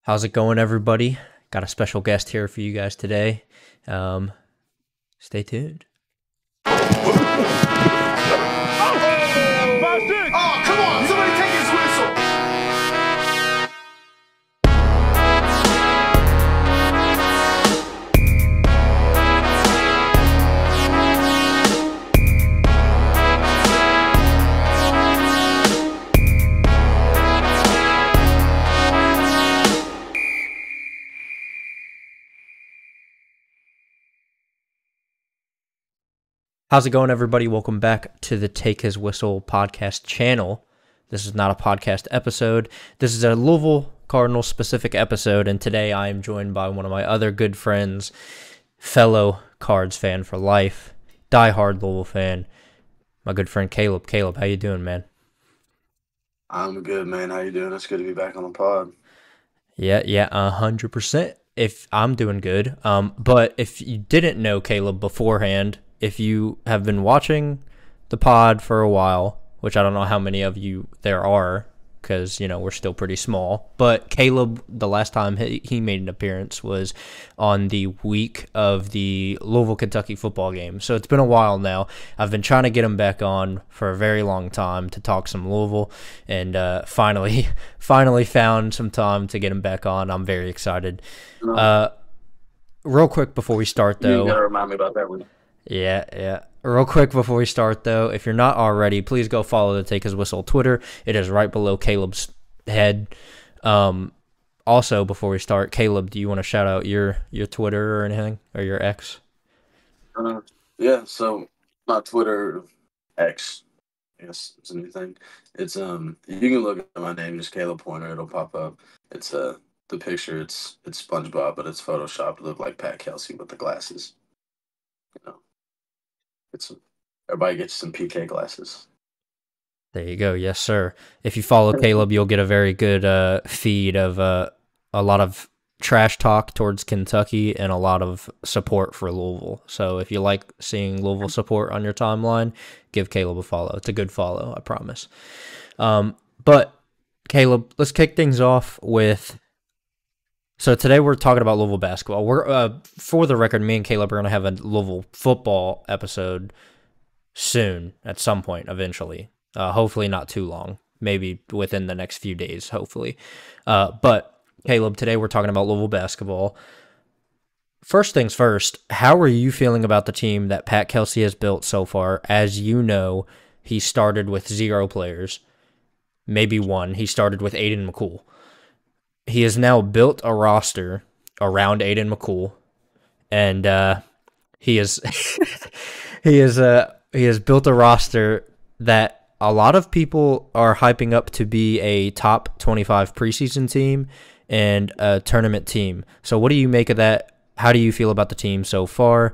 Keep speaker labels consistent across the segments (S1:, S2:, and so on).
S1: How's it going, everybody? Got a special guest here for you guys today. Um, Stay tuned.
S2: Oh, come on! Somebody take his whistle!
S1: How's it going, everybody? Welcome back to the Take His Whistle podcast channel. This is not a podcast episode. This is a Louisville Cardinals specific episode, and today I am joined by one of my other good friends, fellow Cards fan for life, diehard Louisville fan, my good friend Caleb. Caleb, how you doing, man?
S2: I'm good, man. How you doing? It's good to be back on the pod.
S1: Yeah, 100%. If I'm doing good. But if you didn't know Caleb beforehand, if you have been watching the pod for a while, which I don't know how many of you there are, because, we're still pretty small. But Caleb, the last time he made an appearance was on the week of the Louisville, Kentucky football game. So it's been a while now. I've been trying to get him back on for a very long time to talk some Louisville, and finally found some time to get him back on. I'm very excited. Real quick before we start, though.
S2: You gotta remind me about that one.
S1: Yeah. Real quick before we start, though, if you're not already, please go follow the Take His Whistle Twitter. It is right below Caleb's head. Also, before we start, Caleb, do you want to shout out your Twitter or anything, or your X?
S2: Yeah, so my Twitter X, yes, it's a new thing. It's you can look at my name, just Caleb Pointer, it'll pop up. It's the picture, it's SpongeBob, but it's photoshopped to look like Pat Kelsey with the glasses. It's everybody gets some PK glasses.
S1: There you go. Yes, sir. If you follow Caleb, you'll get a very good feed of a lot of trash talk towards Kentucky and a lot of support for Louisville. So if you like seeing Louisville support on your timeline, give Caleb a follow. It's a good follow, I promise. But Caleb, let's kick things off with. So today we're talking about Louisville basketball. We're for the record, me and Caleb are going to have a Louisville football episode soon, at some point, eventually. Hopefully not too long. Maybe within the next few days, hopefully. But Caleb, today we're talking about Louisville basketball. First things first, how are you feeling about the team that Pat Kelsey has built so far? As you know, he started with 0 players, maybe 1. He started with Aiden McCool. He has now built a roster around Aiden McCool, and he has he has built a roster that a lot of people are hyping up to be a top 25 preseason team and a tournament team. So what do you make of that? How do you feel about the team so far?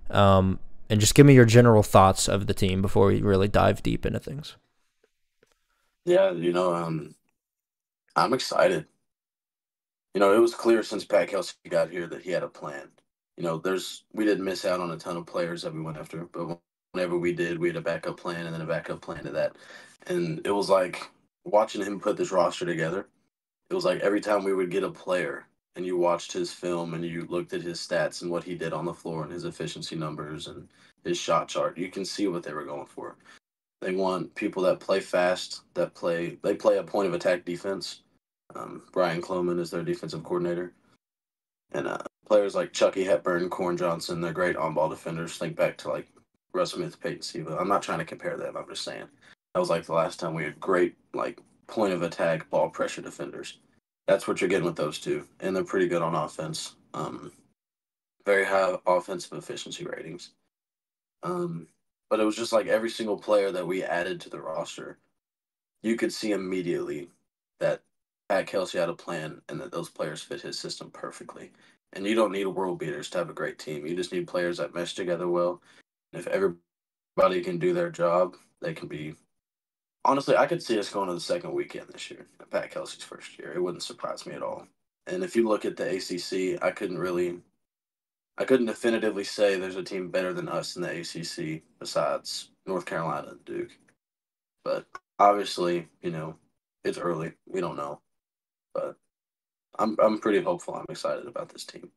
S1: And just give me your general thoughts of the team before we really dive deep into things.
S2: Yeah, I'm excited. It was clear since Pat Kelsey got here that he had a plan. We didn't miss out on a ton of players that we went after, but whenever we did, we had a backup plan and then a backup plan to that. And it was like watching him put this roster together. It was like every time we would get a player and you watched his film and you looked at his stats and what he did on the floor and his efficiency numbers and his shot chart, you can see what they were going for. They want people that play fast, they play a point of attack defense. Brian Cloman is their defensive coordinator. And players like Chucky Hepburn, Corn Johnson, they're great on-ball defenders. Think back to, like, Russ Smith, Peyton Siva. I'm not trying to compare them. I'm just saying. That was, like, the last time we had great, like, point-of-attack, ball pressure defenders. That's what you're getting with those two. And they're pretty good on offense. Very high offensive efficiency ratings. But it was just like every single player that we added to the roster, you could see immediately that Pat Kelsey had a plan and that those players fit his system perfectly. And you don't need world beaters to have a great team. You just need players that mesh together well. And if everybody can do their job, they can be. Honestly, I could see us going to the second weekend this year, Pat Kelsey's first year. It wouldn't surprise me at all. And if you look at the ACC, I couldn't definitively say there's a team better than us in the ACC besides North Carolina and Duke. But obviously, it's early. We don't know. But I'm pretty hopeful. I'm excited about this team.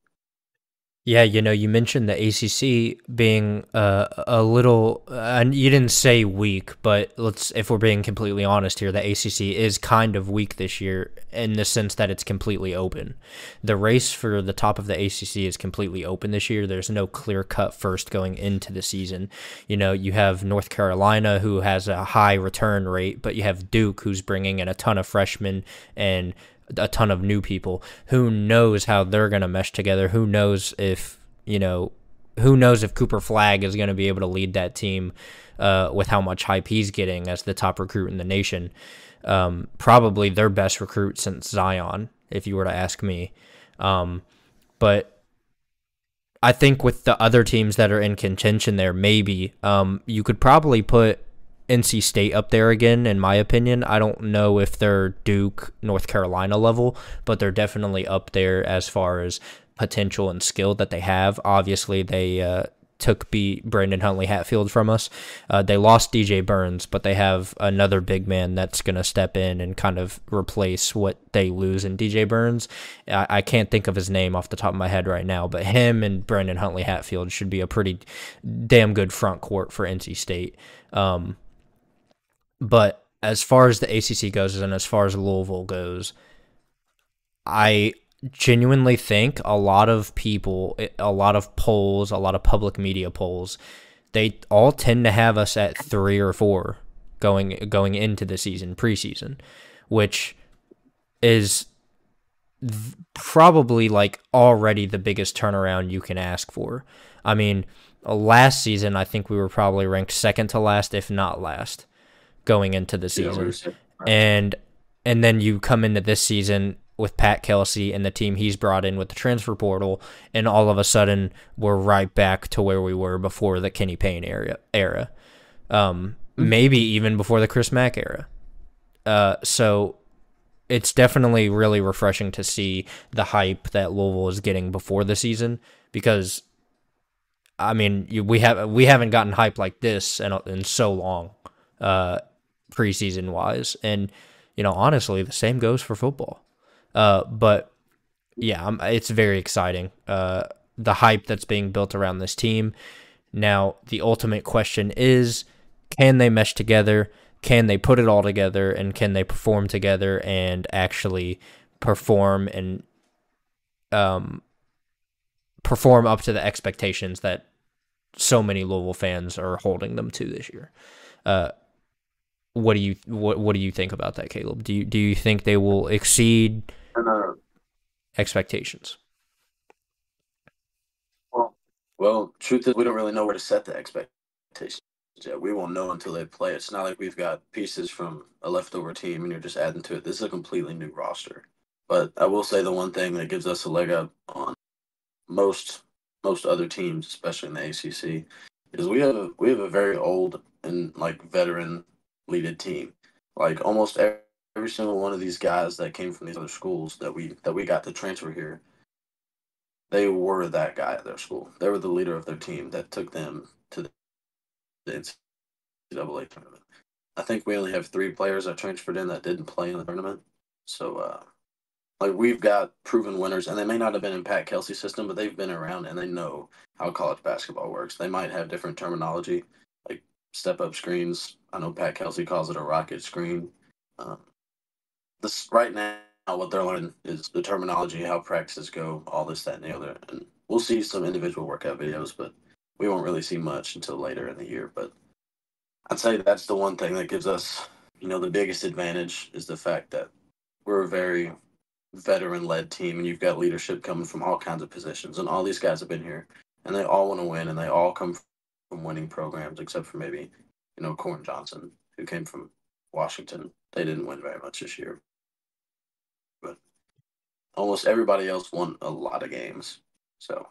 S1: Yeah, you mentioned the ACC being a little, and you didn't say weak, but if we're being completely honest here, the ACC is kind of weak this year in the sense that it's completely open. The race for the top of the ACC is completely open this year. There's no clear cut first going into the season. You have North Carolina, who has a high return rate, but you have Duke, who's bringing in a ton of freshmen and a ton of new people. Who knows how they're going to mesh together? Who knows if Cooper Flagg is going to be able to lead that team with how much hype he's getting as the top recruit in the nation. Probably their best recruit since Zion, if you were to ask me. But I think with the other teams that are in contention there, maybe you could probably put NC State up there again, in my opinion. I don't know if they're Duke, North Carolina level, but they're definitely up there as far as potential and skill that they have. Obviously, they took Brandon Huntley Hatfield from us. They lost DJ Burns, but they have another big man that's going to step in and kind of replace what they lose in DJ Burns. I can't think of his name off the top of my head right now, but him and Brandon Huntley Hatfield should be a pretty damn good front court for NC State. But as far as the ACC goes and as far as Louisville goes, I genuinely think a lot of people, a lot of polls, a lot of public media polls, they all tend to have us at 3 or 4 going into the season, preseason, which is probably like already the biggest turnaround you can ask for. I mean, last season I think we were probably ranked second to last, if not last, going into the season. And then you come into this season with Pat Kelsey and the team he's brought in with the transfer portal, and all of a sudden we're right back to where we were before the Kenny Payne era. Maybe even before the Chris Mack era. So it's definitely really refreshing to see the hype that Louisville is getting before the season, because I mean, we haven't gotten hype like this in so long. Preseason wise, and honestly, the same goes for football. But yeah, it's very exciting. The hype that's being built around this team. Now, the ultimate question is, can they mesh together? Can they put it all together, and can they perform together and actually perform and perform up to the expectations that so many Louisville fans are holding them to this year? What do you think about that, Caleb? Do you think they will exceed expectations?
S2: Well, truth is, we don't really know where to set the expectations yet. We won't know until they play. It's not like we've got pieces from a leftover team and you're just adding to it. This is a completely new roster. But I will say the one thing that gives us a leg up on most other teams, especially in the ACC, is we have a very old and like veteran leaded team. Like almost every single one of these guys that came from these other schools that we got to transfer here, they were that guy at their school. They were the leader of their team that took them to the NCAA tournament. I think we only have 3 players that transferred in that didn't play in the tournament. So like we've got proven winners, and they may not have been in Pat Kelsey's system, but they've been around and they know how college basketball works. They might have different terminology, like step-up screens. I know Pat Kelsey calls it a rocket screen. This right now, what they're learning is the terminology, how practices go, all this, that, and the other. And we'll see some individual workout videos, but we won't really see much until later in the year. But I'd say that's the one thing that gives us, the biggest advantage is the fact that we're a very veteran-led team, and you've got leadership coming from all kinds of positions. And all these guys have been here, and they all want to win, and they all come from winning programs, except for maybe, Corn Johnson, who came from Washington. They didn't win very much this year. But almost everybody else won a lot of games. So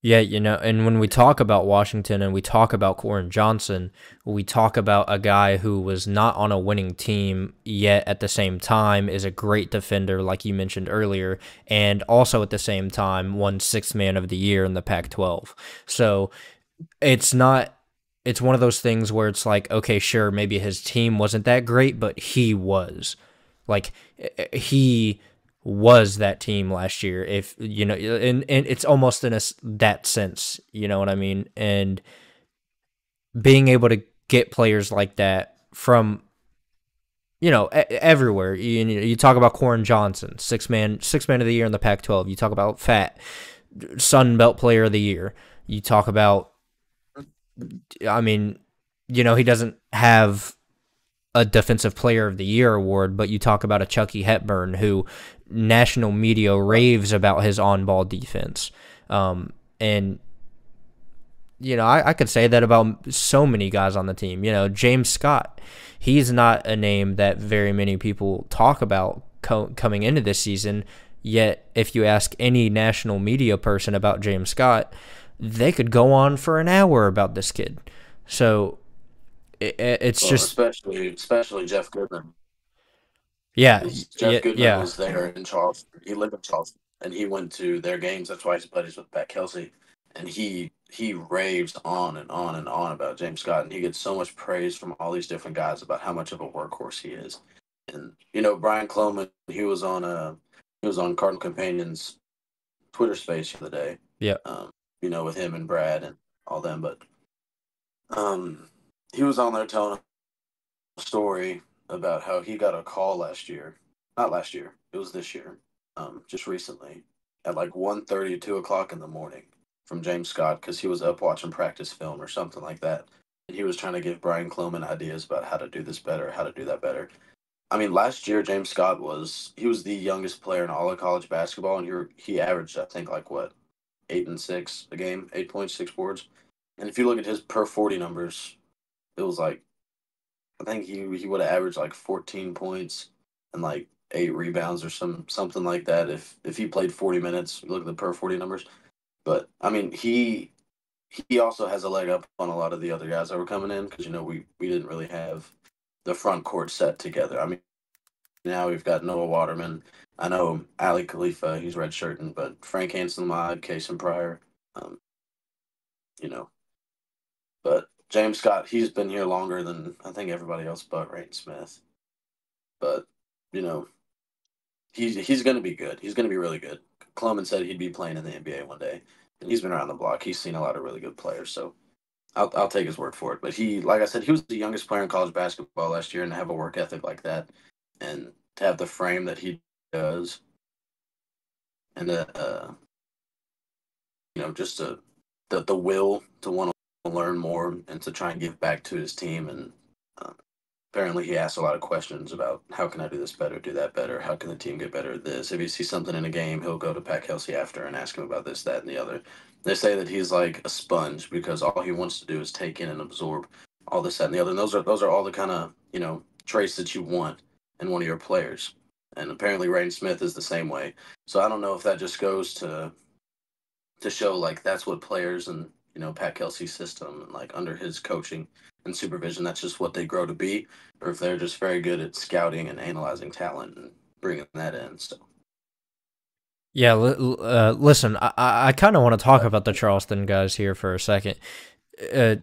S1: Yeah, and when we talk about Washington and we talk about Corn Johnson, we talk about a guy who was not on a winning team, yet at the same time is a great defender, like you mentioned earlier, and also at the same time won 6th Man of the Year in the Pac-12. So it's one of those things where it's like, okay, sure, maybe his team wasn't that great, but he was. Like, he was that team last year. If you know, and it's almost in that sense, you know what I mean? And being able to get players like that from everywhere. You talk about Corin Johnson, six man of the year in the Pac-12. You talk about Fat, Sun Belt Player of the Year. You talk about, I mean, he doesn't have a Defensive Player of the Year award, but you talk about a Chucky Hepburn who national media raves about his on-ball defense. And I could say that about so many guys on the team. James Scott, he's not a name that very many people talk about coming into this season, yet if you ask any national media person about James Scott, they could go on for an hour about this kid. So it's just...
S2: Especially Jeff Goodman.
S1: Yeah.
S2: Jeff Goodman was there in Charleston. He lived in Charleston, and he went to their games. That's why he's buddies with Pat Kelsey. And he raves on and on and on about James Scott, and he gets so much praise from all these different guys about how much of a workhorse he is. And Brian Cloman, he was on Cardinal Companion's Twitter space the other day.
S1: Yeah.
S2: With him and Brad and all them, but he was on there telling a story about how he got a call last year. Not last year, it was this year. Just recently at like 1:30, 2 o'clock in the morning from James Scott, because he was up watching practice film or something like that. And he was trying to give Brian Cloman ideas about how to do this better, how to do that better. I mean, last year, James Scott was the youngest player in all of college basketball, and he averaged, I think, 8 and 6 a game, 8.6 boards. And if you look at his per 40 numbers, it was I think he would have averaged 14 points and 8 rebounds or something like that if he played 40 minutes. You look at the per 40 numbers. But I mean, he also has a leg up on a lot of the other guys that were coming in, because we didn't really have the front court set together. I mean, now we've got Noah Waterman. I know Ali Khalifa, he's redshirting, but Frank Hansen-Mod, Kason Pryor, But James Scott, he's been here longer than I think everybody else but Rain Smith. But he's going to be good. He's going to be really good. Cloman said he'd be playing in the NBA one day, and he's been around the block. He's seen a lot of really good players, so I'll take his word for it. But he, like I said, he was the youngest player in college basketball last year, and to have a work ethic like that, and to have the frame that he does, and just the will to want to learn more and to try and give back to his team. And apparently he asked a lot of questions about how can I do this better, do that better, how can the team get better at this. If he sees something in a game, he'll go to Pat Kelsey after and ask him about this, that, and the other. They say that he's like a sponge, because all he wants to do is take in and absorb all this, that, and the other. And those are all the kind of traits that you want in one of your players. And apparently Rain Smith is the same way. So I don't know if that just goes to show that's what players and Pat Kelsey's system and under his coaching and supervision, that's just what they grow to be, or if they're just very good at scouting and analyzing talent and bringing that in. So
S1: yeah, listen, I kind of want to talk about the Charleston guys here for a second.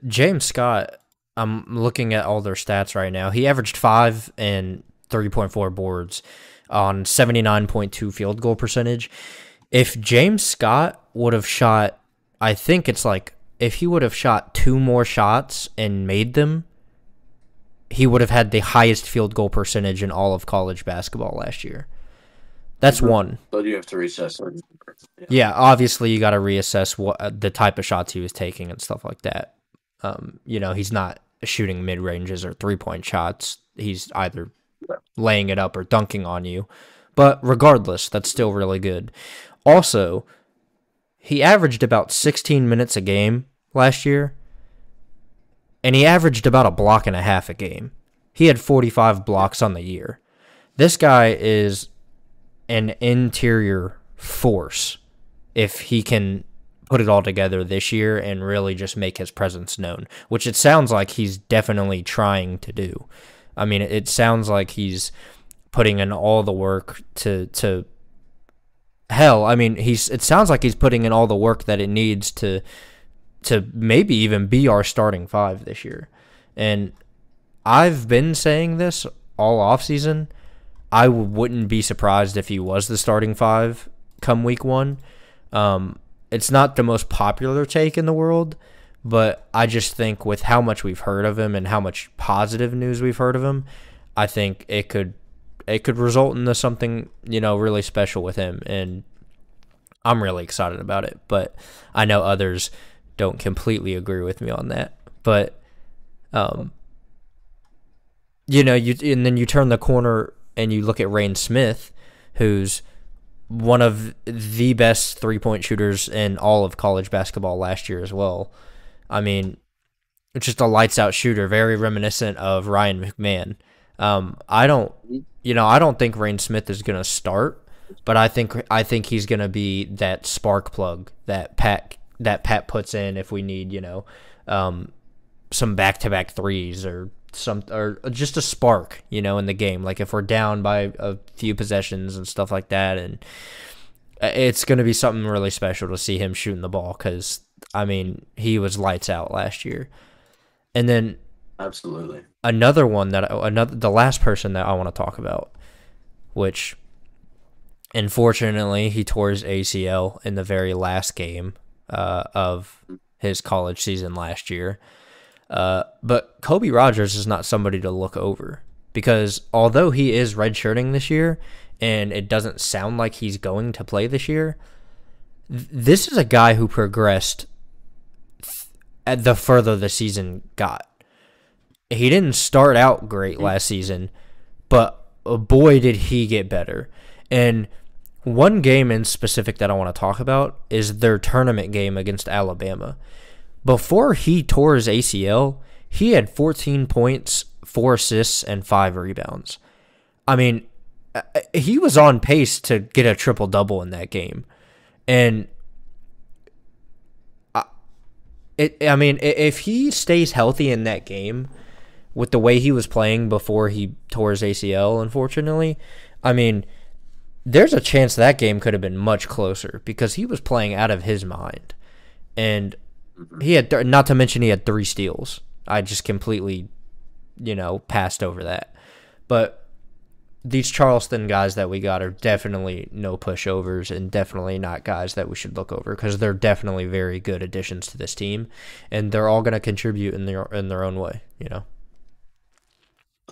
S1: James Scott, I'm looking at all their stats right now. He averaged 5 and 3.4 boards on 79.2 field goal percentage. If James Scott would have shot, I think it's if he would have shot 2 more shots and made them, he would have had the highest field goal percentage in all of college basketball last year. That's one.
S2: But you have to reassess.
S1: Yeah, obviously you got to reassess what the type of shots he was taking and stuff like that. He's not shooting mid-ranges or 3-point shots. He's either laying it up or dunking on you. But regardless, that's still really good. Also, he averaged about 16 minutes a game last year, and he averaged about a block and a half a game. He had 45 blocks on the year. This guy is an interior force if he can put it all together this year and really just make his presence known, which it sounds like he's definitely trying to do. I mean, it sounds like he's putting in all the work to hell. I mean, it sounds like he's putting in all the work that it needs to maybe even be our starting 5 this year. And I've been saying this all offseason. I wouldn't be surprised if he was the starting five come week one. It's not the most popular take in the world, but I just think with how much we've heard of him and how much positive news we've heard of him, I think it could result into something, really special with him, and I'm really excited about it. But I know others don't completely agree with me on that. But and then you turn the corner and you look at Rain Smith, who's one of the best 3-point shooters in all of college basketball last year as well. I mean, it's just a lights out shooter, very reminiscent of Ryan McMahon. I don't think Rain Smith is going to start, but I think he's going to be that spark plug that Pat puts in if we need, some back-to-back threes or just a spark, in the game. Like if we're down by a few possessions and stuff like that, and it's going to be something really special to see him shooting the ball because, he was lights out last year. And then
S2: absolutely
S1: the last person that I want to talk about, which unfortunately he tore his ACL in the very last game of his college season last year. But Kobe Rogers is not somebody to look over because although he is redshirting this year and it doesn't sound like he's going to play this year, this is a guy who progressed at the further the season got. He didn't start out great last season, but boy did he get better. And one game in specific that I want to talk about is their tournament game against Alabama. Before he tore his ACL, he had 14 points, 4 assists, and 5 rebounds. He was on pace to get a triple-double in that game. And if he stays healthy in that game with the way he was playing before he tore his ACL, unfortunately, there's a chance that game could have been much closer because he was playing out of his mind. And he had, not to mention he had 3 steals. I just completely, passed over that. But these Charleston guys that we got are definitely no pushovers and definitely not guys that we should look over because they're definitely very good additions to this team, and they're all going to contribute in their own way,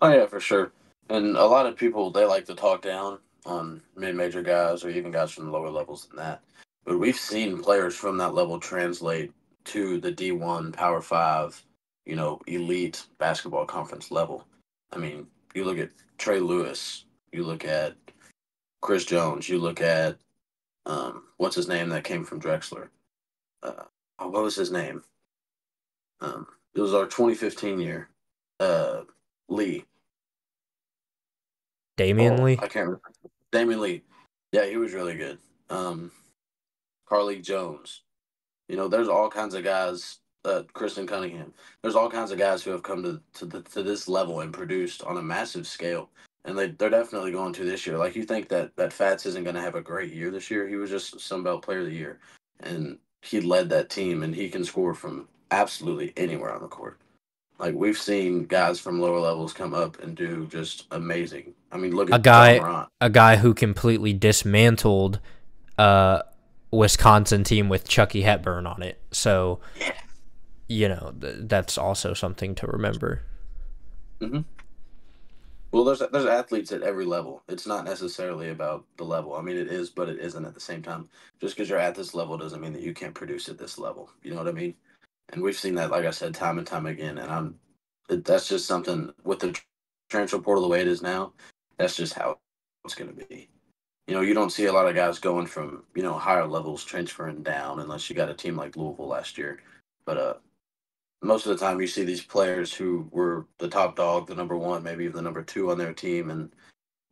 S2: Oh yeah, for sure. And a lot of people, they like to talk down on mid-major guys or even guys from the lower levels than that. But we've seen players from that level translate to the D1, Power 5, elite basketball conference level. You look at Trey Lewis, you look at Chris Jones, you look at, what's his name that came from Drexler? What was his name? It was our 2015 year. Lee.
S1: Damian Lee?
S2: I can't remember. Damian Lee. Yeah, he was really good. Carly Jones. There's all kinds of guys. Kristen Cunningham. There's all kinds of guys who have come to this level and produced on a massive scale, and they're definitely going to this year. Like you think that Fats isn't going to have a great year this year? He was just Sun Belt Player of the Year, and he led that team, and he can score from absolutely anywhere on the court. Like we've seen guys from lower levels come up and do just amazing. Look at
S1: a guy who completely dismantled Wisconsin team with Chucky Hepburn on it. So, that's also something to remember.
S2: Mm-hmm. Well, there's athletes at every level. It's not necessarily about the level. It is, but it isn't at the same time. Just because you're at this level doesn't mean that you can't produce at this level. You know what I mean? And we've seen that, like I said, time and time again. And that's just something with the transfer portal the way it is now. That's just how it's going to be. You don't see a lot of guys going from, higher levels transferring down unless you got a team like Louisville last year. But most of the time you see these players who were the top dog, the number 1, maybe even the number 2 on their team, and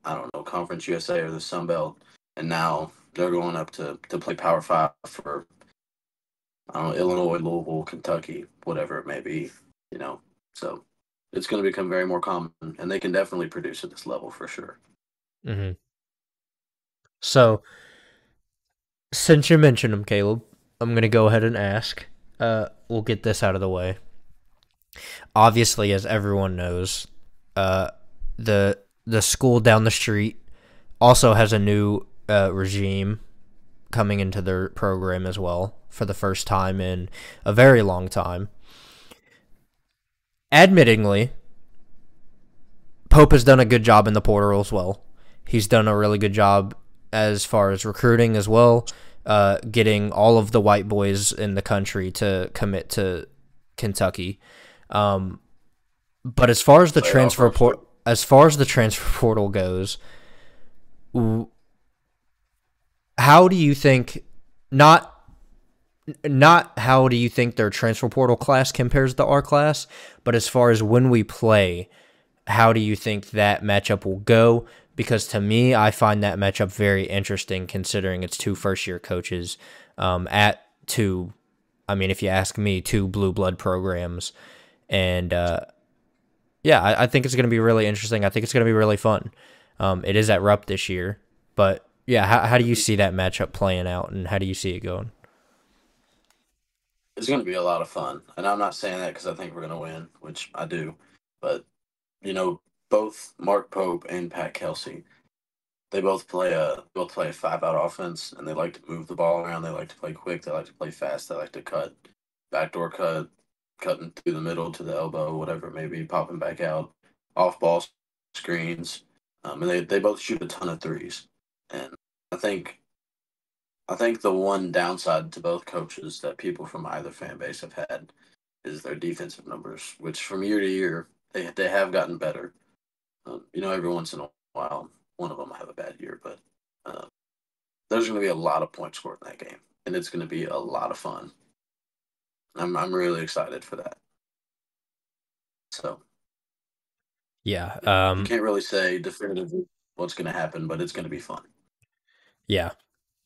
S2: I don't know, Conference USA or the Sun Belt, and now they're going up to play Power 5 for, I don't know, Illinois, Louisville, Kentucky, whatever it may be, So it's going to become very more common, and they can definitely produce at this level for sure.
S1: Mm-hmm. So, since you mentioned him, Caleb, I'm going to go ahead and ask. We'll get this out of the way. Obviously, as everyone knows, the the school down the street also has a new regime coming into their program as well for the first time in a very long time. Admittingly, Pope has done a good job in the portal as well. He's done a really good job as far as recruiting as well, getting all of the white boys in the country to commit to Kentucky. Um, but as far as the transfer portal goes, how do you think not not how do you think their transfer portal class compares to our class, but as far as when we play, how do you think that matchup will go? Because to me, I find that matchup very interesting considering it's two first year coaches at two, I mean, if you ask me, two blue blood programs. And yeah, I think it's going to be really interesting. I think it's going to be really fun. It is at Rupp this year. But yeah, how do you see that matchup playing out and how do you see it going?
S2: It's going to be a lot of fun, and I'm not saying that because I think we're going to win, which I do. But you know, both Mark Pope and Pat Kelsey, they both play a 5-out offense, and they like to move the ball around. They like to play quick. They like to play fast. They like to cut, backdoor cut, cutting through the middle to the elbow, whatever it may be, popping back out, off ball screens, and they both shoot a ton of threes. And I think I think the one downside to both coaches that people from either fan base have had is their defensive numbers, which from year to year they have gotten better. Every once in a while, one of them will have a bad year, but uh, there's going to be a lot of points scored in that game, and it's going to be a lot of fun. I'm really excited for that. So
S1: Yeah.
S2: you can't really say definitively what's going to happen, but it's going to be fun.
S1: Yeah.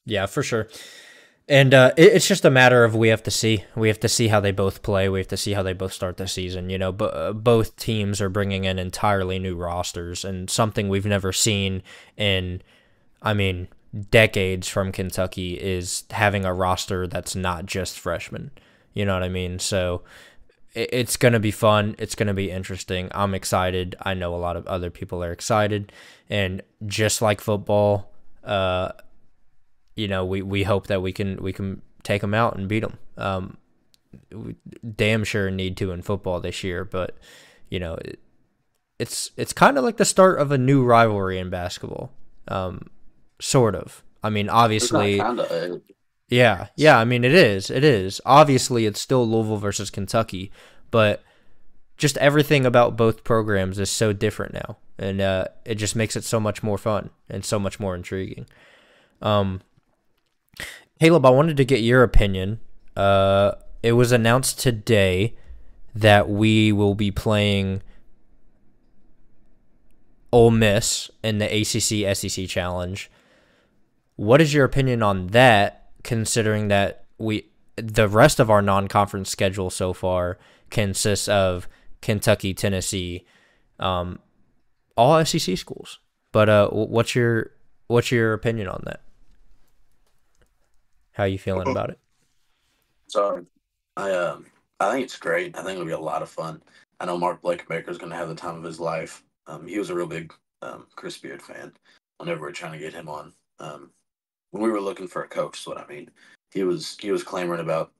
S1: Yeah, for sure. And it's just a matter of we have to see. We have to see how they both play. We have to see how they both start the season. But both teams are bringing in entirely new rosters and something we've never seen in, I mean, decades from Kentucky is having a roster that's not just freshmen. You know what I mean? So it's going to be fun. It's going to be interesting. I'm excited. I know a lot of other people are excited. And just like football, we hope that we can take them out and beat them. We damn sure need to in football this year, but you know, it's kind of like the start of a new rivalry in basketball, sort of. I mean,
S2: It's not
S1: obviously,
S2: kind of.
S1: yeah. I mean, it is. Obviously, it's still Louisville versus Kentucky, but just everything about both programs is so different now, and it just makes it so much more fun and so much more intriguing. Um, Caleb, I wanted to get your opinion. It was announced today that we will be playing Ole Miss in the ACC SEC Challenge. What is your opinion on that, considering that the rest of our non-conference schedule so far consists of Kentucky, Tennessee, all SEC schools? But what's your opinion on that? How are you feeling about it?
S2: So I I think it's great. I think it'll be a lot of fun. I know Mark Blankenbaker is going to have the time of his life. He was a real big Chris Beard fan. Whenever we are trying to get him on, when we were looking for a coach, is what I mean. He was clamoring about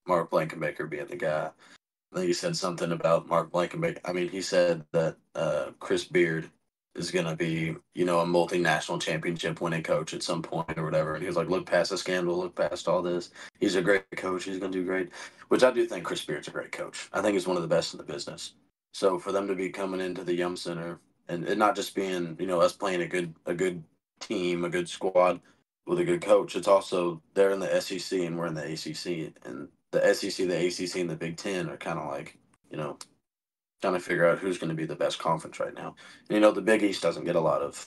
S2: Mark Blankenbaker being the guy. I think he said something about Mark Blankenbaker. I mean, he said that Chris Beard is going to be, a multinational championship winning coach at some point or whatever. And he was like, look past the scandal, look past all this. He's a great coach. He's going to do great, which I do think Chris Beard's a great coach. I think he's one of the best in the business. So for them to be coming into the Yum Center and it not just being, us playing a good team, a good squad with a good coach, it's also they're in the SEC and we're in the ACC. And the SEC, the ACC, and the Big Ten are kind of like, you know, trying to figure out who's going to be the best conference right now. And, the Big East doesn't get a lot of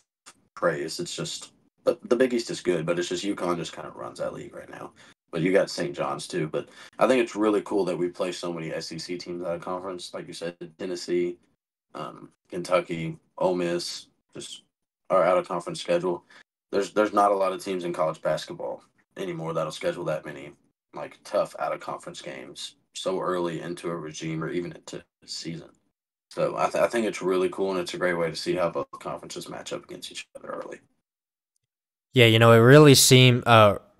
S2: praise. It's just the Big East is good, but it's just UConn just kind of runs that league right now. But you got St. John's too. But I think it's really cool that we play so many SEC teams out of conference. Like you said, Tennessee, Kentucky, Ole Miss, just our out of conference schedule. There's not a lot of teams in college basketball anymore that'll schedule that many tough out of conference games so early into a regime or even into a season. So I think it's really cool, and it's a great way to see how both conferences match up against each other early.
S1: Yeah, it really seemed.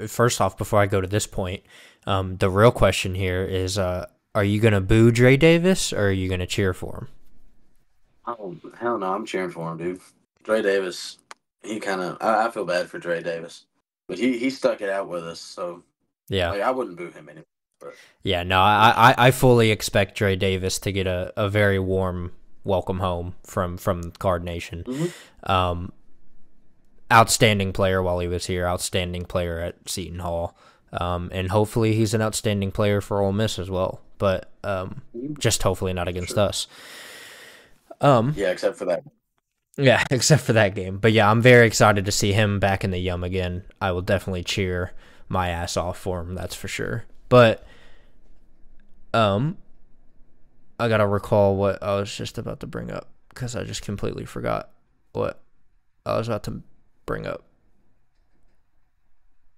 S1: First off, before I go to this point, the real question here is, are you gonna boo Dre Davis or are you gonna cheer for him?
S2: Oh hell no, I'm cheering for him, dude. Dre Davis, he kind of I feel bad for Dre Davis, but he stuck it out with us. So
S1: Yeah,
S2: like I wouldn't boo him anyway. But
S1: yeah. No,
S2: you know,
S1: I fully expect Dre Davis to get a very warm welcome home from Card Nation.
S2: hmm
S1: Um, Outstanding player while he was here. Outstanding player at Seton Hall. And hopefully he's an outstanding player for Ole Miss as well. But just hopefully not
S2: for
S1: against
S2: sure.
S1: us. Um,
S2: Yeah, except for that.
S1: yeah, except for that game. But yeah, I'm very excited to see him back in the Yum again. I will definitely cheer my ass off for him, that's for sure. But um, I gotta recall what I was just about to bring up because I just completely forgot what I was about to bring up.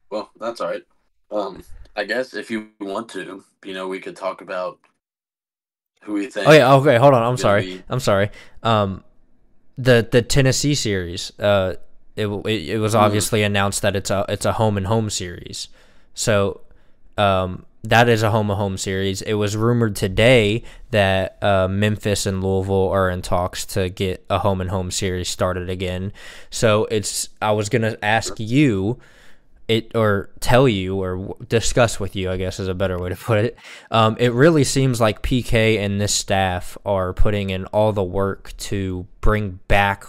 S2: Well, that's all right. Um, I guess if you want to, we could talk about who we
S1: Oh
S2: think
S1: yeah, okay, hold on. I'm
S2: is going to
S1: sorry.
S2: be.
S1: I'm sorry. Um, the Tennessee series. It was
S2: Mm,
S1: obviously announced that it's a home and home series. So that is a home and home series. It was rumored today that Memphis and Louisville are in talks to get a home and home series started again. So it's I was gonna ask
S2: sure.
S1: you it or tell you or discuss with you, I guess is a better way to put it. It really seems like PK and this staff are putting in all the work to bring back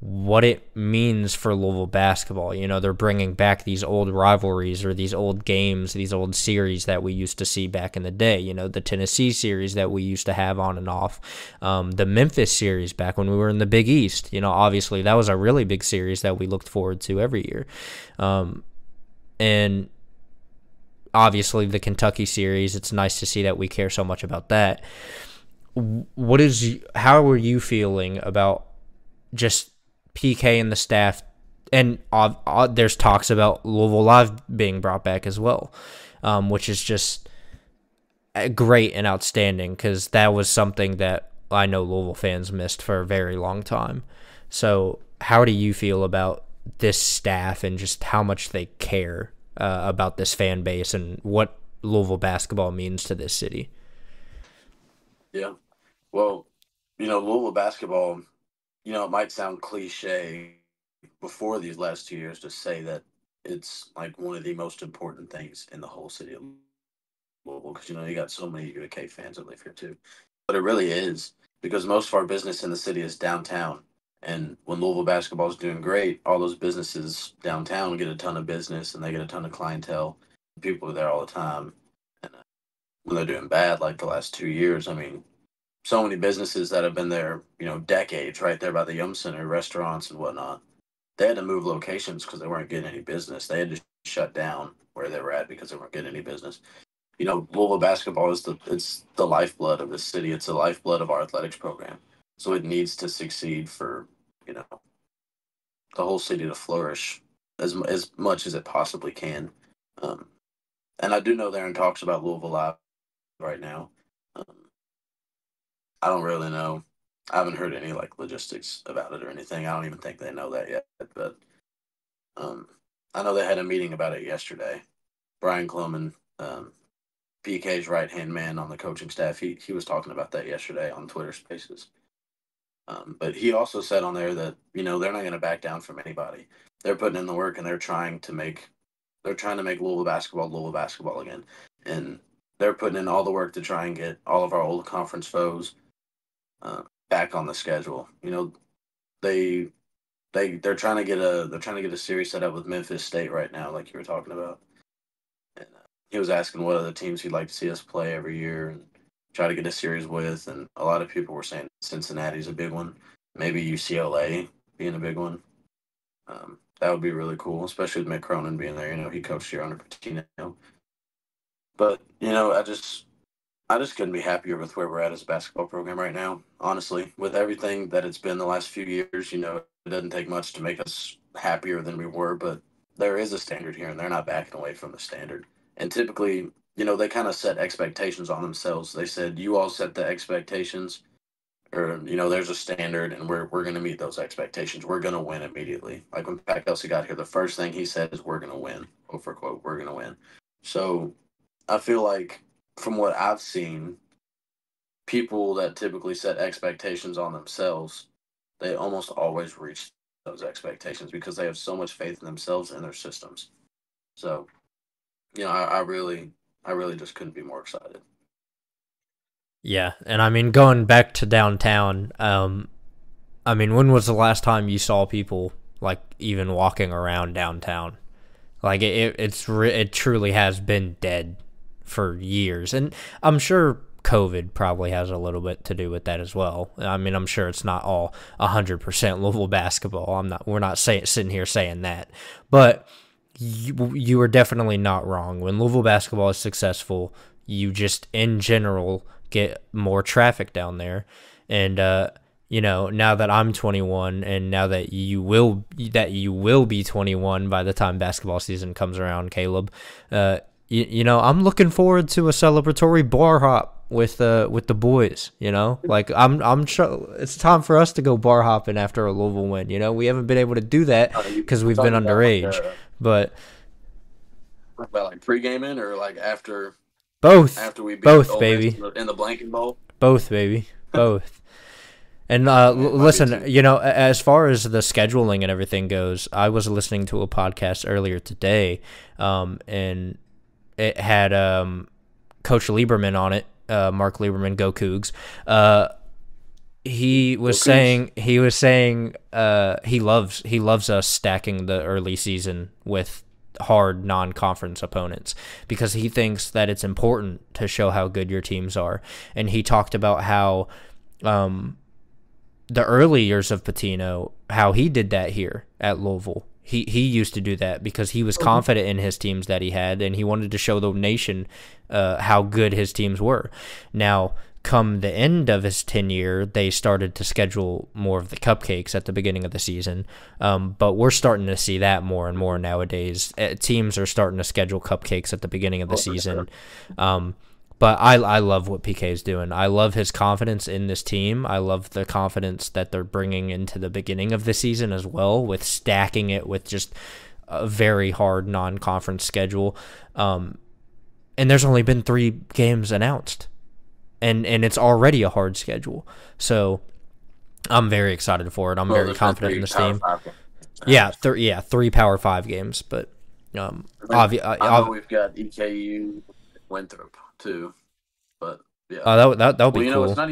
S1: what it means for Louisville basketball. They're bringing back these old rivalries or these old games, these old series that we used to see back in the day. The Tennessee series that we used to have on and off, the Memphis series back when we were in the Big East. Obviously that was a really big series that we looked forward to every year. And obviously the Kentucky series, it's nice to see that we care so much about that. How are you feeling about just PK and the staff? And there's talks about Louisville Live being brought back as well, which is just great and outstanding because that was something that I know Louisville fans missed for a very long time. So, how do you feel about this staff and just how much they care about this fan base and what Louisville basketball means to this city?
S2: Yeah. Well, Louisville basketball, it might sound cliche before these last 2 years to say that it's like one of the most important things in the whole city of Louisville because, you got so many UK fans that live here too. But it really is because most of our business in the city is downtown. And when Louisville basketball is doing great, all those businesses downtown get a ton of business and they get a ton of clientele. People are there all the time. And when they're doing bad, like the last 2 years, I mean, so many businesses that have been there, decades, right there by the Yum Center, restaurants and whatnot. They had to move locations because they weren't getting any business. They had to shut down where they were at because they weren't getting any business. Louisville basketball is the lifeblood of the city. It's the lifeblood of our athletics program. So it needs to succeed for you know the whole city to flourish as much as it possibly can. Um, and I do know they're in talks about Louisville Live right now. Um, I don't really know. I haven't heard any like logistics about it or anything. I don't even think they know that yet. But um, I know they had a meeting about it yesterday. Brian Cloman, PK's right hand man on the coaching staff, he was talking about that yesterday on Twitter Spaces. But he also said on there that they're not going to back down from anybody. They're putting in the work and they're trying to make Louisville basketball again, and they're putting in all the work to try and get all of our old conference foes uh, back on the schedule. They they're trying to get a series set up with Memphis State right now, like you were talking about. And he was asking what other teams he'd like to see us play every year and try to get a series with. And a lot of people were saying Cincinnati's a big one, maybe UCLA being a big one. That would be really cool, especially with Mick Cronin being there. He coached here under Patino. But I just couldn't be happier with where we're at as a basketball program right now. Honestly, with everything that it's been the last few years, it doesn't take much to make us happier than we were. But there is a standard here, and they're not backing away from the standard. And typically, they kind of set expectations on themselves. They said, "You all set the expectations. or there's a standard, and we're going to meet those expectations. We're going to win immediately. Like when Pat Kelsey got here, the first thing he said is, "We're going to win." Quote for quote, "We're going to win." So I feel like from what I've seen, people that typically set expectations on themselves, they almost always reach those expectations because they have so much faith in themselves and their systems. So, I really just couldn't be more excited.
S1: Yeah, and I mean, going back to downtown, I mean, when was the last time you saw people like even walking around downtown? Like it truly has been dead for years, and I'm sure COVID probably has a little bit to do with that as well. I mean, I'm sure it's not all 100% Louisville basketball. We're not sitting here saying that, but you are definitely not wrong. When Louisville basketball is successful, you just in general get more traffic down there, and now that I'm 21, and now that you will be 21 by the time basketball season comes around, Caleb, I'm looking forward to a celebratory bar hop with the boys. Like I'm sure it's time for us to go bar hopping after a Louisville win. We haven't been able to do that because we've been underage, but
S2: about like pre-gaming or like after
S1: both,
S2: we beat
S1: both,
S2: Ole
S1: baby,
S2: Miss in the blanket bowl.
S1: both, baby, both. And listen, as far as the scheduling and everything goes, I was listening to a podcast earlier today, and it had Coach Lieberman on it, Mark Lieberman, go Cougs. He was saying he loves us stacking the early season with hard non-conference opponents because he thinks that it's important to show how good your teams are. And he talked about how the early years of Pitino, how he did that here at Louisville. He used to do that because he was confident in his teams that he had, and he wanted to show the nation how good his teams were. Now, come the end of his tenure, they started to schedule more of the cupcakes at the beginning of the season, but we're starting to see that more and more nowadays. Teams are starting to schedule cupcakes at the beginning of the season. But I love what PK is doing. I love his confidence in this team. I love the confidence that they're bringing into the beginning of the season as well, with stacking it with just a very hard non-conference schedule. And there's only been 3 games announced, and it's already a hard schedule. So I'm very excited for it. I'm very confident in this team. Yeah, 3 Power 5 games. But
S2: I know we've got EKU, Winthrop too, but yeah.
S1: That'll be cool.
S2: It's not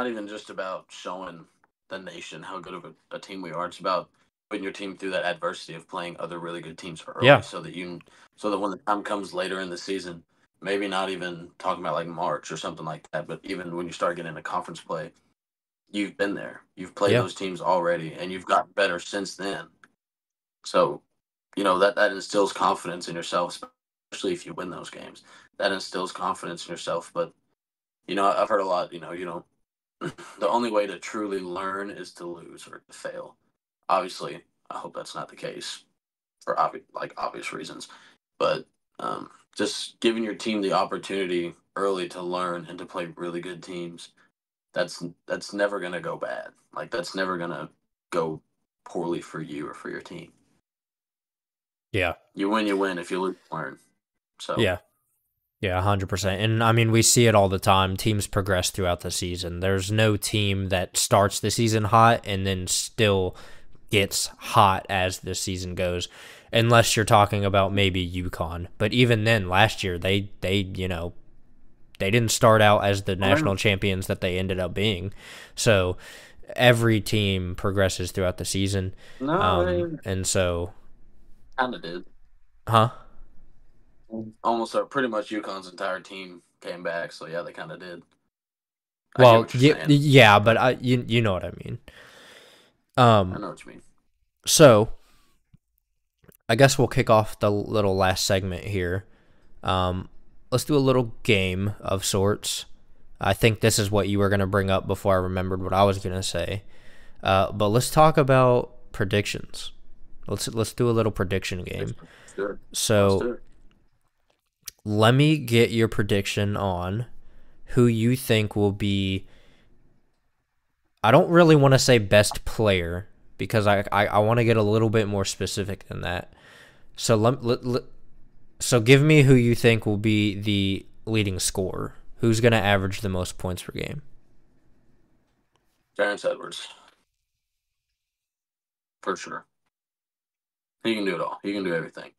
S2: even just about showing the nation how good of a team we are. It's about putting your team through that adversity of playing other really good teams early, so that when the time comes later in the season, maybe not even talking about like March or something like that, but even when you start getting into conference play, you've been there, you've played those teams already, and you've gotten better since then. So, that instills confidence in yourself, especially if you win those games. That instills confidence in yourself. But, I've heard a lot, the only way to truly learn is to lose or to fail. Obviously, I hope that's not the case for obvious reasons. But just giving your team the opportunity early to learn and to play really good teams, that's never going to go bad. Like, that's never going to go poorly for you or for your team.
S1: Yeah.
S2: You win. If you lose, you learn. So
S1: yeah, 100%. And I mean, we see it all the time. Teams progress throughout the season. There's no team that starts the season hot and then still gets hot as the season goes, unless you're talking about maybe UConn. But even then, last year they didn't start out as the national champions that they ended up being. So every team progresses throughout the season. And so
S2: kind of did.
S1: Huh?
S2: Almost pretty much UConn's entire team came back, so yeah, they kind of did.
S1: Well, yeah, but you know what I mean.
S2: I know what you mean.
S1: So, I guess we'll kick off the little last segment here. Let's do a little game of sorts. I think this is what you were going to bring up before I remembered what I was going to say. But let's talk about predictions. Let's do a little prediction game. So, let me get your prediction on who you think will be. I don't really want to say best player because I want to get a little bit more specific than that. So so give me who you think will be the leading scorer. Who's going to average the most points per game?
S2: Terrence Edwards, for sure. He can do it all. He can do everything.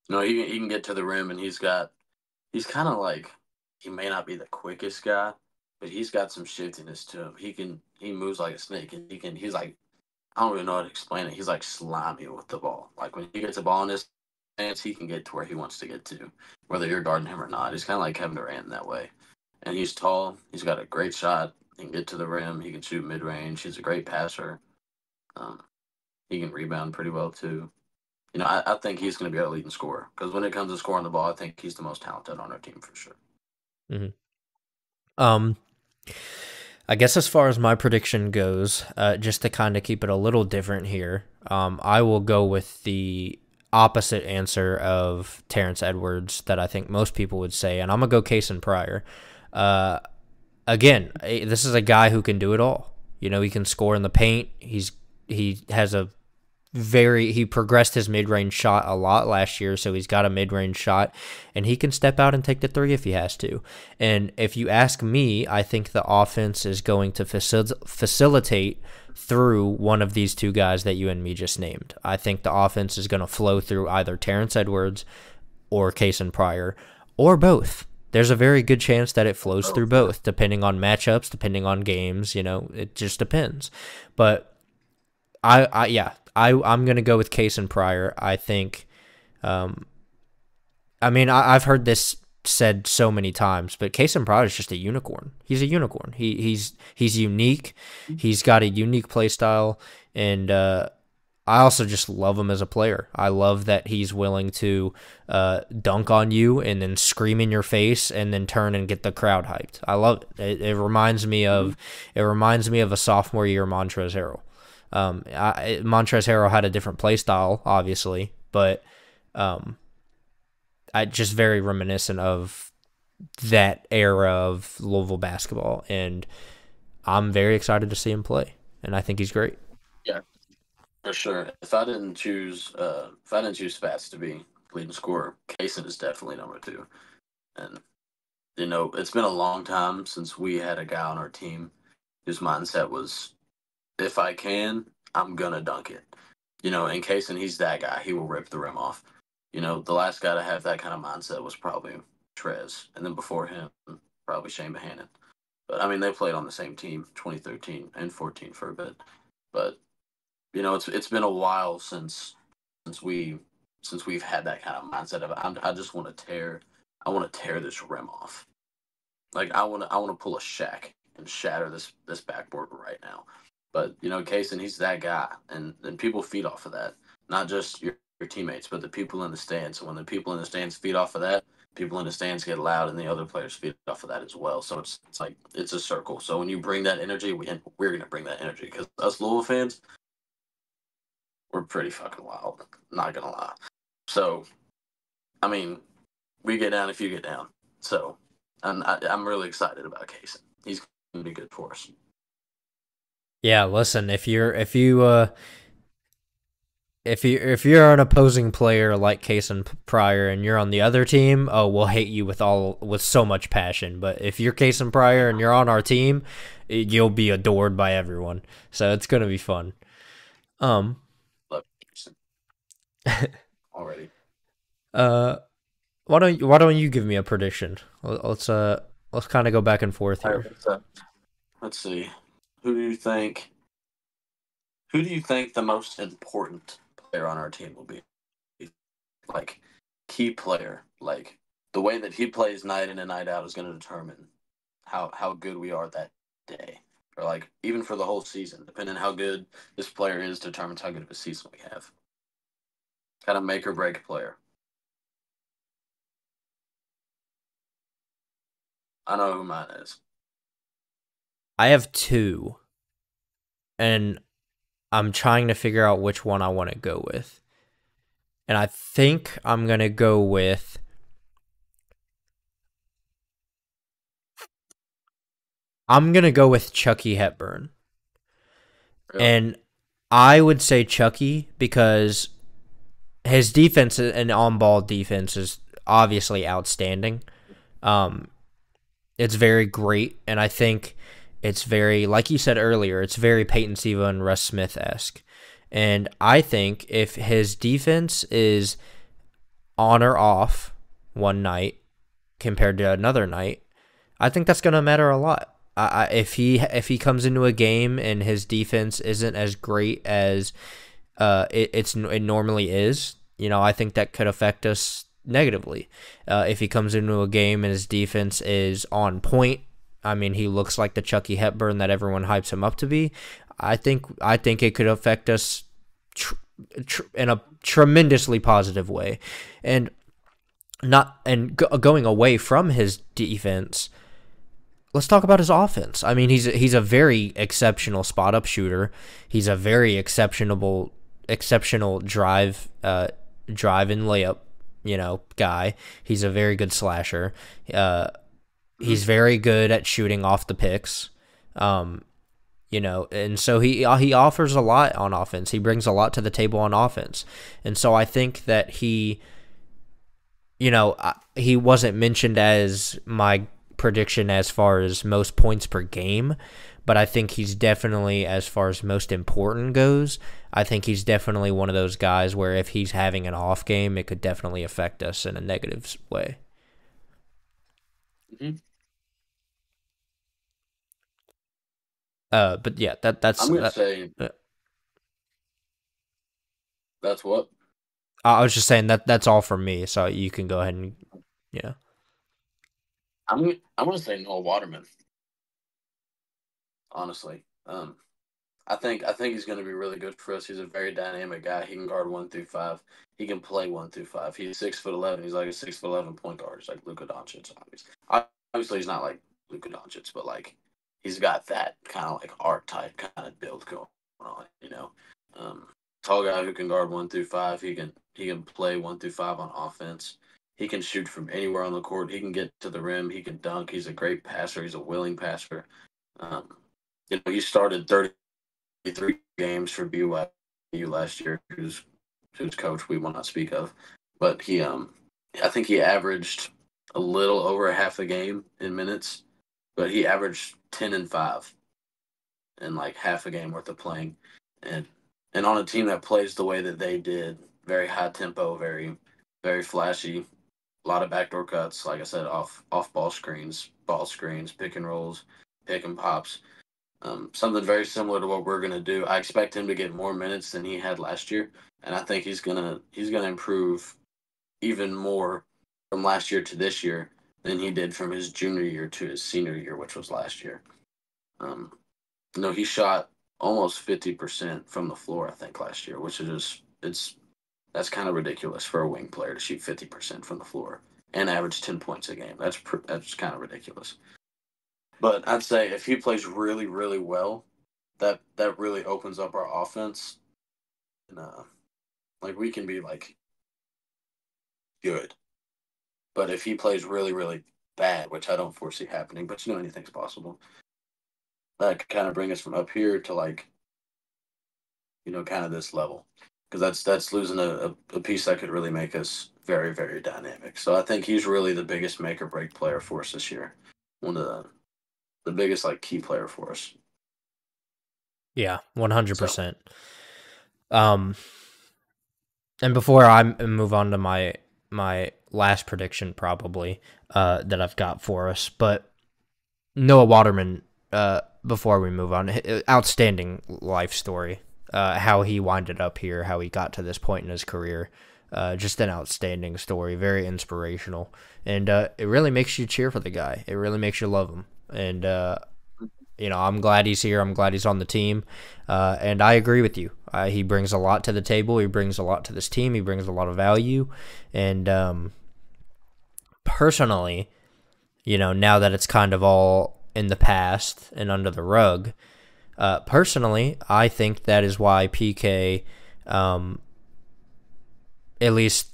S2: No, he can get to the rim, and he's kind of like, he may not be the quickest guy, but he's got some shiftiness to him. He moves like a snake, and he's like, I don't really know how to explain it. He's like slimy with the ball. Like when he gets the ball in his hands, he can get to where he wants to get to, whether you're guarding him or not. He's kind of like Kevin Durant in that way. And he's tall. He's got a great shot. He can get to the rim. He can shoot mid range. He's a great passer. Um, he can rebound pretty well too. I think he's going to be our leading scorer because when it comes to scoring the ball, I think he's the most talented on our team for sure.
S1: Mm-hmm. I guess as far as my prediction goes, just to kind of keep it a little different here, I will go with the opposite answer of Terrence Edwards that I think most people would say, and I'm going to go Kaysen Pryor. Again, this is a guy who can do it all. He can score in the paint. He progressed his mid-range shot a lot last year, so he's got a mid-range shot, and he can step out and take the three if he has to. And if you ask me, I think the offense is going to facilitate through one of these two guys that you and me just named. I think the offense is going to flow through either Terrence Edwards or Kaysen Pryor, or both. There's a very good chance that it flows through both, depending on matchups, depending on games. It just depends. But I'm going to go with Kaysen Pryor. I think, I've heard this said so many times, but Kaysen Pryor is just a unicorn. He's a unicorn. He's unique. He's got a unique play style, and I also just love him as a player. I love that he's willing to dunk on you and then scream in your face and then turn and get the crowd hyped. I love it. It reminds me of a sophomore year Montrezl Harrell. Montrezl Harrell had a different play style, obviously, but I just very reminiscent of that era of Louisville basketball, and I'm very excited to see him play, and I think he's great.
S2: Yeah, for sure. If I didn't choose Spats to be leading scorer, Kaysen is definitely number two. And it's been a long time since we had a guy on our team whose mindset was, if I can, I'm gonna dunk it. In Kaysen, he's that guy. He will rip the rim off. The last guy to have that kind of mindset was probably Trez, and then before him, probably Shane Bohannon. But they played on the same team, 2013 and 14 for a bit. But it's been a while since we've had that kind of mindset of I just want to tear this rim off. Like I want to pull a Shaq and shatter this backboard right now. But Kaysen, he's that guy, and people feed off of that. Not just your teammates, but the people in the stands. And when the people in the stands feed off of that, people in the stands get loud, and the other players feed off of that as well. So it's like it's a circle. So when you bring that energy, we're gonna bring that energy because us Louisville fans, we're pretty fucking wild. Not gonna lie. So, we get down if you get down. So, I'm really excited about Kaysen. He's gonna be good for us.
S1: Yeah, listen, if you're an opposing player like Kaysen Pryor and you're on the other team, we'll hate you with so much passion. But if you're Kaysen Pryor and you're on our team, you'll be adored by everyone. So it's gonna be fun.
S2: Love Kaysen. Already.
S1: Why don't you give me a prediction? Let's kind of go back and forth here.
S2: Let's see. Who do you think the most important player on our team will be? Like, key player. Like, the way that he plays night in and night out is going to determine how good we are that day. Or, like, even for the whole season. Depending on how good this player is determines how good of a season we have. Kind of make or break player. I know who mine is.
S1: I have two, and I'm trying to figure out which one I want to go with. And I think I'm going to go with I'm gonna go with Chucky Hepburn,
S2: Really?
S1: and I would say Chucky because his defense and on-ball defense is obviously outstanding. Um, it's very great, and I think it's very, like you said earlier, it's very Peyton Siva and Russ Smith-esque. And I think if his defense is on or off one night compared to another night, I think that's going to matter a lot. If he comes into a game and his defense isn't as great as it normally is, I think that could affect us negatively. If he comes into a game and his defense is on point, I mean, he looks like the Chucky Hepburn that everyone hypes him up to be. I think it could affect us in a tremendously positive way, and going away from his defense. Let's talk about his offense. I mean, he's a very exceptional spot up shooter. He's a very exceptional drive and layup, guy. He's a very good slasher. He's very good at shooting off the picks. And so he offers a lot on offense. He brings a lot to the table on offense. And so I think that he wasn't mentioned as my prediction as far as most points per game, but I think he's definitely, as far as most important goes, I think he's definitely one of those guys where if he's having an off game, it could definitely affect us in a negative way.
S2: Hmm.
S1: But yeah, that's
S2: I'm gonna
S1: that.
S2: say that's what
S1: I was just saying that's all from me. So you can go ahead and yeah.
S2: I'm gonna say Noah Waterman. Honestly, I think he's gonna be really good for us. He's a very dynamic guy. He can guard 1 through 5. He can play 1 through 5. He's 6'11". He's like a 6'11" point guard. He's like Luka Doncic. Obviously, he's not like Luka Doncic, but like he's got that kind of like archetype kind of build going on. Um, Tall guy who can guard 1 through 5. He can play 1 through 5 on offense. He can shoot from anywhere on the court. He can get to the rim. He can dunk. He's a great passer. He's a willing passer. Um, he started 33 games for BYU last year. Whose coach we will not speak of, but I think he averaged a little over half a game in minutes, but he averaged 10 and 5 in like half a game worth of playing, and on a team that plays the way that they did, very high tempo, very flashy, a lot of backdoor cuts. Like I said, off ball screens, pick and rolls, pick and pops. Something very similar to what we're gonna do. I expect him to get more minutes than he had last year, and I think he's gonna improve even more from last year to this year than he did from his junior year to his senior year, which was last year. Um, he shot almost 50% from the floor, I think, last year, which is that's kind of ridiculous for a wing player to shoot 50% from the floor and average 10 points a game. That's kind of ridiculous. But I'd say if he plays really, really well, that really opens up our offense, and like we can be like good. But if he plays really, really bad, which I don't foresee happening, but anything's possible. That could kind of bring us from up here to like kind of this level, because that's losing a piece that could really make us very, very dynamic. So I think he's really the biggest make or break player for us this year. One of the biggest like key player for us.
S1: Yeah,
S2: So
S1: 100%. Um, and before I move on to my last prediction, probably that I've got for us, but Noah Waterman. Before we move on, outstanding life story. How he winded up here, how he got to this point in his career. Just an outstanding story, very inspirational, and it really makes you cheer for the guy. It really makes you love him, and I'm glad he's here. I'm glad he's on the team, and I agree with you. He brings a lot to the table. He brings a lot to this team. He brings a lot of value, and personally, now that it's kind of all in the past and under the rug, personally, I think that is why PK, at least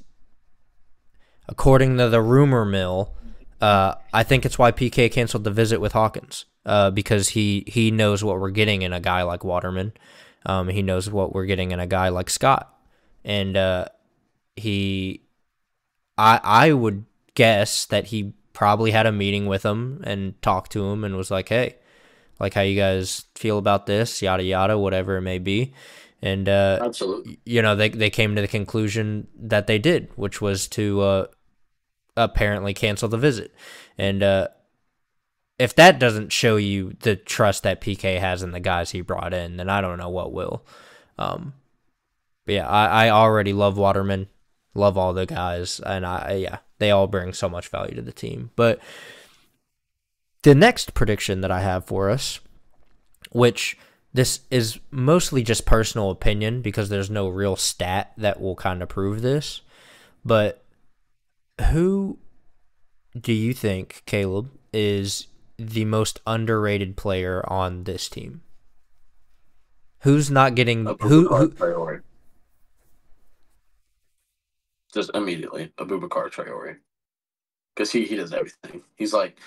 S1: according to the rumor mill, I think it's why PK canceled the visit with Hawkins. because he knows what we're getting in a guy like Waterman. He knows what we're getting in a guy like Scott. And I would guess that he probably had a meeting with him and talked to him and was like, hey, like how you guys feel about this, yada, yada, whatever it may be. And,
S2: Absolutely.
S1: they came to the conclusion that they did, which was to apparently cancel the visit. And if that doesn't show you the trust that PK has in the guys he brought in, then I don't know what will. But yeah, I already love Waterman, love all the guys, and they all bring so much value to the team. But the next prediction that I have for us, which this is mostly just personal opinion because there's no real stat that will kind of prove this, but who do you think, Caleb, is the most underrated player on this team? Who's not getting who?
S2: Traore. Just immediately, Abubakar Traore, because he does everything. He's like,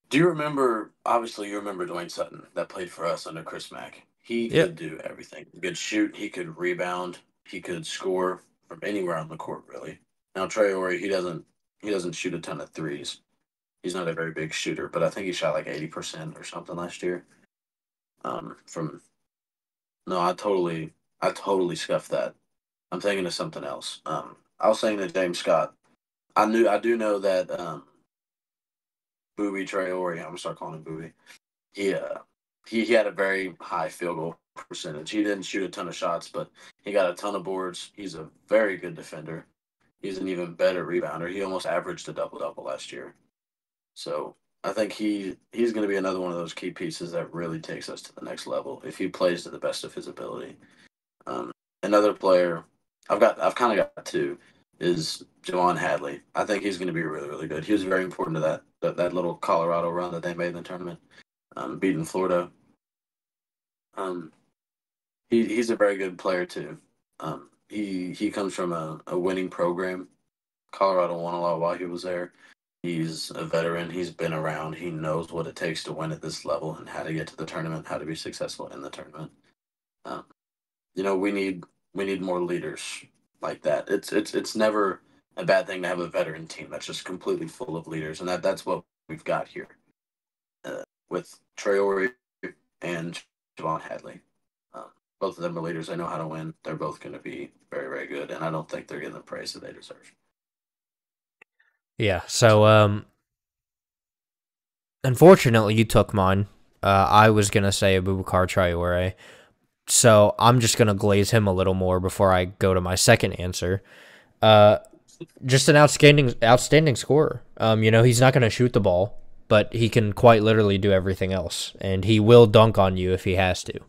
S2: do you remember? Obviously, you remember Dwayne Sutton that played for us under Chris Mack. He
S1: Yep.
S2: could do everything. He could shoot. He could rebound. He could score from anywhere on the court. Really. Now Traore, he doesn't shoot a ton of threes. He's not a very big shooter, but I think he shot like 80% or something last year. From no, I totally scuffed that. I'm thinking of something else. I was saying to James Scott. I do know that Booby Traore. I'm gonna start calling him Booby. He had a very high field goal percentage. He didn't shoot a ton of shots, but he got a ton of boards. He's a very good defender. He's an even better rebounder. He almost averaged a double-double last year. So I think he's going to be another one of those key pieces that really takes us to the next level if he plays to the best of his ability. Another player I've kind of got two is Javon Hadley. I think he's going to be really, really good. He was very important to that little Colorado run that they made in the tournament, beating Florida. He's a very good player too. He comes from a winning program. Colorado won a lot while he was there. He's a veteran. He's been around. He knows what it takes to win at this level and how to get to the tournament, how to be successful in the tournament. We need more leaders like that. It's never a bad thing to have a veteran team that's just completely full of leaders, and that's what we've got here with Traore and Javon Hadley. Both of them are leaders. They know how to win. They're both going to be very, very good, and I don't think they're getting the praise that they deserve.
S1: Yeah, so unfortunately you took mine. I was going to say Abubakar Traore, so I'm just going to glaze him a little more before I go to my second answer. Just an outstanding scorer. He's not going to shoot the ball, but he can quite literally do everything else, and he will dunk on you if he has to.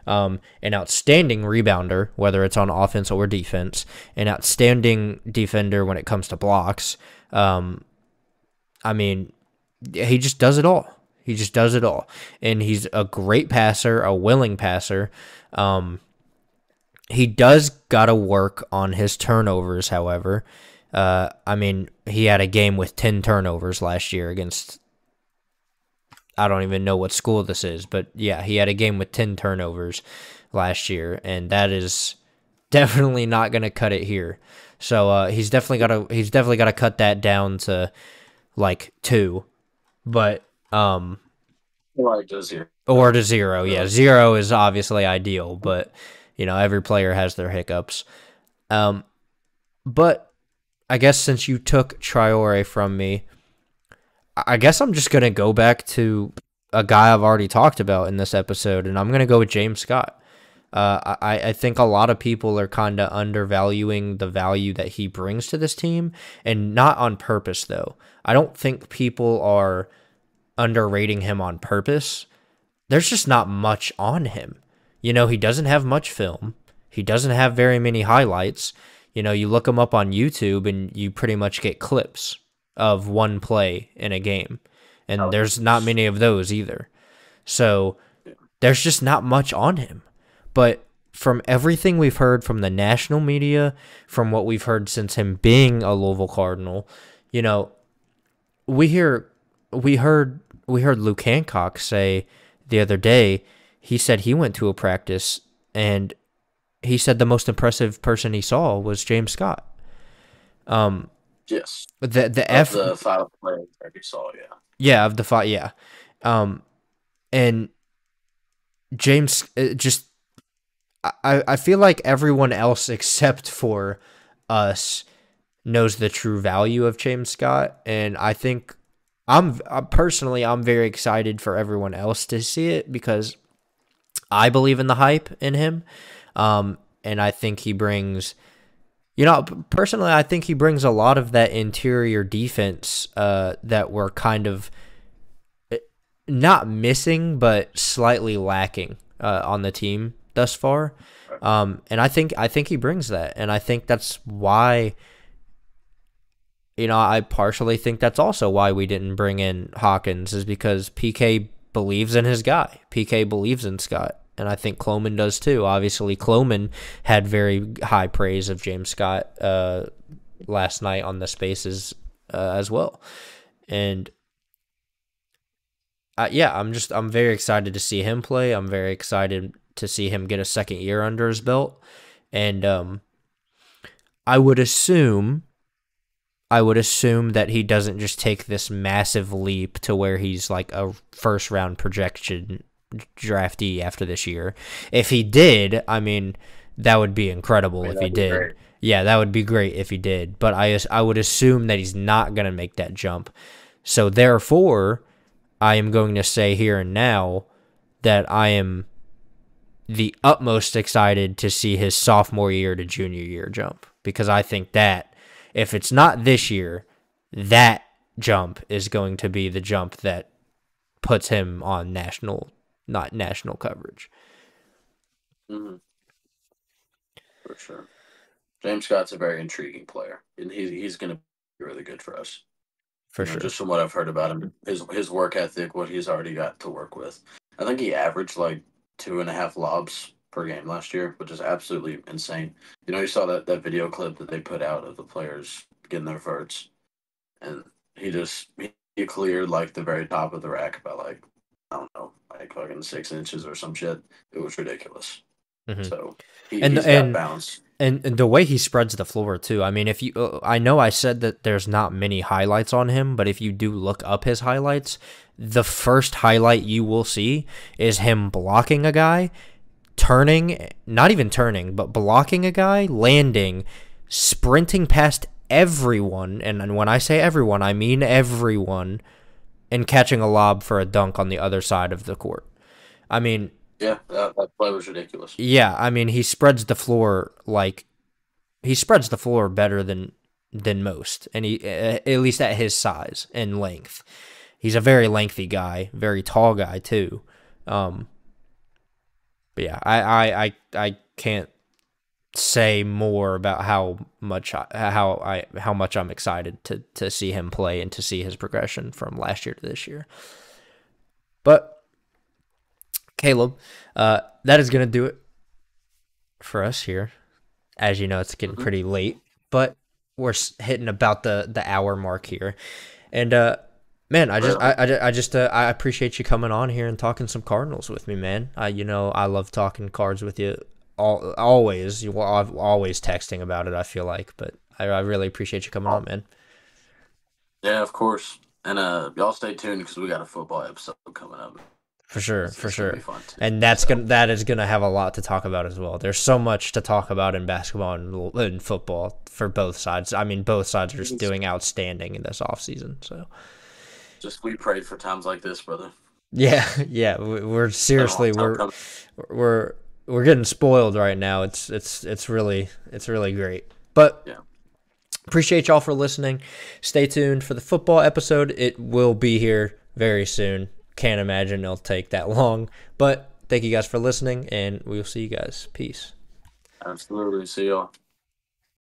S1: An outstanding rebounder, whether it's on offense or defense, an outstanding defender when it comes to blocks. He just does it all. He just does it all. And he's a great passer, a willing passer. He does got to work on his turnovers, however. He had a game with 10 turnovers last year against, I don't even know what school this is, but yeah, he had a game with 10 turnovers last year, and that is definitely not going to cut it here. So he's definitely got to cut that down to like 2, but
S2: or to 0.
S1: Or to 0. Yeah, 0 is obviously ideal, but every player has their hiccups. But I guess since you took Traore from me, I guess I'm just gonna go back to a guy I've already talked about in this episode, and I'm gonna go with James Scott. I think a lot of people are kind of undervaluing the value that he brings to this team, and not on purpose, though. I don't think people are underrating him on purpose. There's just not much on him. He doesn't have much film. He doesn't have very many highlights. You look him up on YouTube, and you pretty much get clips of one play in a game, and there's not many of those either. So there's just not much on him. But from everything we've heard from the national media, from what we've heard since him being a Louisville Cardinal, we heard Luke Hancock say the other day, he said he went to a practice and he said the most impressive person he saw was James Scott.
S2: Yes.
S1: The
S2: 5 players that we saw, yeah.
S1: Yeah, of the five, yeah. And James just I feel like everyone else except for us knows the true value of James Scott, and I think personally I'm very excited for everyone else to see it because I believe in the hype in him, and I think he brings, personally I think he brings a lot of that interior defense that we're kind of not missing but slightly lacking on the team thus far. And I think he brings that, and I think that's why, I partially think that's also why we didn't bring in Hawkins, is because PK believes in his guy. PK believes in Scott, and I think Cloman does too. Obviously, Cloman had very high praise of James Scott last night on the Spaces as well, and I'm very excited to see him play. I'm very excited to see him get a second year under his belt, and I would assume that he doesn't just take this massive leap to where he's like a first round projection draftee after this year. If he did, I mean, that would be incredible if he did. Great. Yeah, that would be great if he did. But I would assume that he's not going to make that jump. So therefore, I am going to say here and now that I am the utmost excited to see his sophomore year to junior year jump, because I think that if it's not this year, that jump is going to be the jump that puts him on national coverage.
S2: Mm-hmm. For sure. James Scott's a very intriguing player, and he's going to be really good for us.
S1: For sure.
S2: Just from what I've heard about him, his work ethic, what he's already got to work with. I think he averaged like 2.5 lobs per game last year, which is absolutely insane. You saw that video clip that they put out of the players getting their verts, and he cleared like the very top of the rack by like, I don't know, like fucking 6 inches or some shit. It was ridiculous. Mm-hmm. So he's got bounce.
S1: And the way he spreads the floor too. I mean, if you, I know I said that there's not many highlights on him, but if you do look up his highlights, the first highlight you will see is him blocking a guy, not even turning, but blocking a guy, landing, sprinting past everyone, and when I say everyone, I mean everyone, and catching a lob for a dunk on the other side of the court. I mean,
S2: yeah, that play was ridiculous.
S1: Yeah, I mean, he spreads the floor better than most, and he, at least at his size and length. He's a very lengthy guy, very tall guy too. But yeah, I can't say more about how much I'm excited to see him play and to see his progression from last year to this year. But Caleb, that is going to do it for us here. As you know, it's getting pretty late, but we're hitting about the hour mark here. And man, I appreciate you coming on here and talking some Cardinals with me, man. I love talking cards with you. Always, I'm always texting about it, I feel like, but I really appreciate you coming on, man.
S2: Yeah, of course. And y'all stay tuned because we got a football episode coming up.
S1: For sure. And that is gonna have a lot to talk about as well. There's so much to talk about in basketball and football for both sides. I mean, both sides are just doing outstanding in this offseason. So
S2: just we prayed for times like this, brother.
S1: Yeah. We're seriously we're getting spoiled right now. It's really great. But yeah. Appreciate y'all for listening. Stay tuned for the football episode. It will be here very soon. Can't imagine it'll take that long. But thank you guys for listening, and we'll see you guys. Peace.
S2: Absolutely. See y'all.